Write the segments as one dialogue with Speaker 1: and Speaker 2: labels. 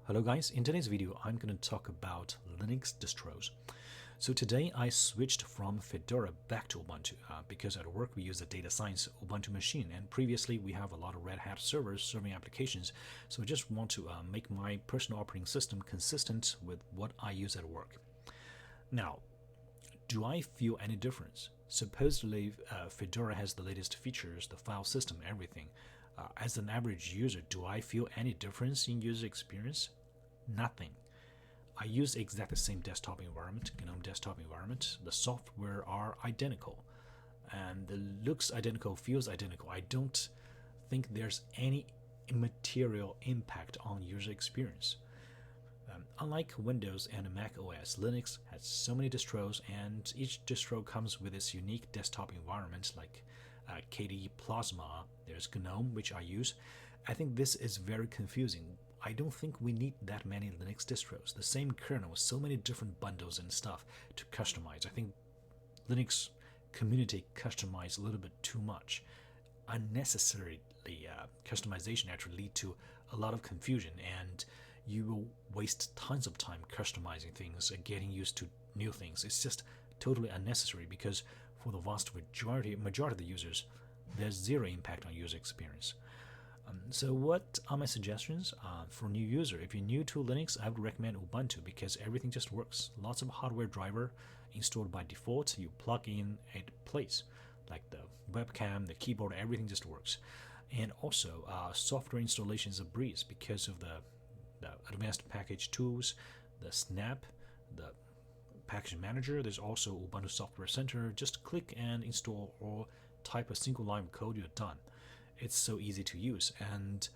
Speaker 1: Hello guys, in today's video I'm going to talk about Linux distros. So today I switched from Fedora back to Ubuntu because at work we use a data science Ubuntu machine, and previously we have a lot of Red Hat servers serving applications, so I just want to make my personal operating system consistent with what I use at work. Now, do I feel any difference? Supposedly Fedora has the latest features, the file system, everything. As an average user, do I feel any difference in user experience? Nothing. I use exactly the same desktop environment, GNOME desktop environment. The software are identical, and the looks identical, feels identical. I don't think there's any immaterial impact on user experience. Unlike Windows and Mac OS, Linux has so many distros, and each distro comes with its unique desktop environment, like KDE Plasma. There's GNOME, which I use. I think this is very confusing. I don't think we need that many Linux distros. The same kernel, so many different bundles and stuff to customize. I think Linux community customize a little bit too much. Unnecessarily, customization actually lead to a lot of confusion, and you will waste tons of time customizing things and getting used to new things. It's just totally unnecessary because for the vast majority of the users, there's zero impact on user experience. So what are my suggestions for new user? If you're new to Linux, I would recommend Ubuntu because everything just works. Lots of hardware driver installed by default. You plug in, it plays. Like the webcam, the keyboard, everything just works. And also, software installation is a breeze because of the advanced package tools, the Snap, the package manager. There's also Ubuntu Software Center. Just click and install or type a single line of code, you're done. It's so easy to use, and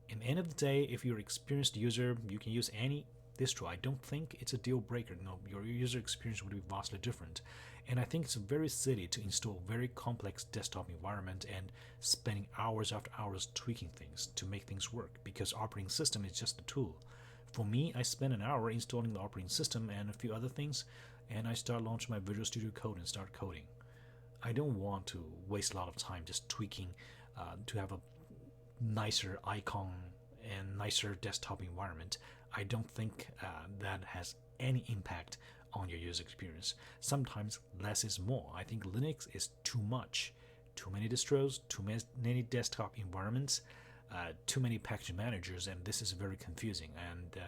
Speaker 1: in the end of the day, if you're an experienced user, you can use any distro. I don't think it's a deal breaker. No, your user experience would be vastly different, and I think it's very silly to install very complex desktop environment and spending hours after hours tweaking things to make things work, because operating system is just a tool. For me, I spend an hour installing the operating system and a few other things, and I start launching my Visual Studio Code and start coding. I don't want to waste a lot of time just tweaking to have a nicer icon and nicer desktop environment. I don't think that has any impact on your user experience. Sometimes less is more. I think Linux is too much. Too many distros, too many desktop environments, too many package managers, and this is very confusing. And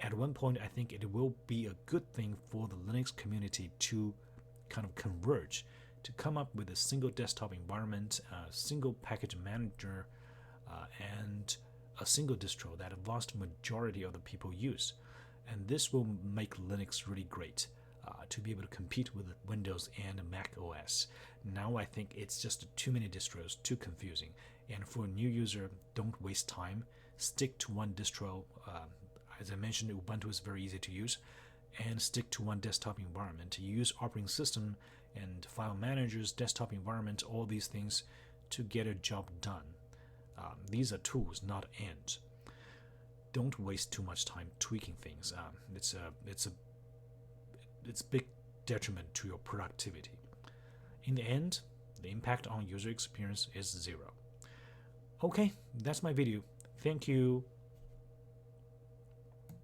Speaker 1: at one point, I think it will be a good thing for the Linux community to kind of converge, to come up with a single desktop environment, a single package manager, and a single distro that a vast majority of the people use. And this will make Linux really great to be able to compete with Windows and Mac OS. Now I think it's just too many distros, too confusing. And for a new user, don't waste time. Stick to one distro. As I mentioned, Ubuntu is very easy to use. And stick to one desktop environment. Use operating system and file managers, desktop environment, all these things to get a job done. These are tools, not ends. Don't waste too much time tweaking things. It's big detriment to your productivity. In the end, the impact on user experience is zero. Okay, that's my video. Thank you.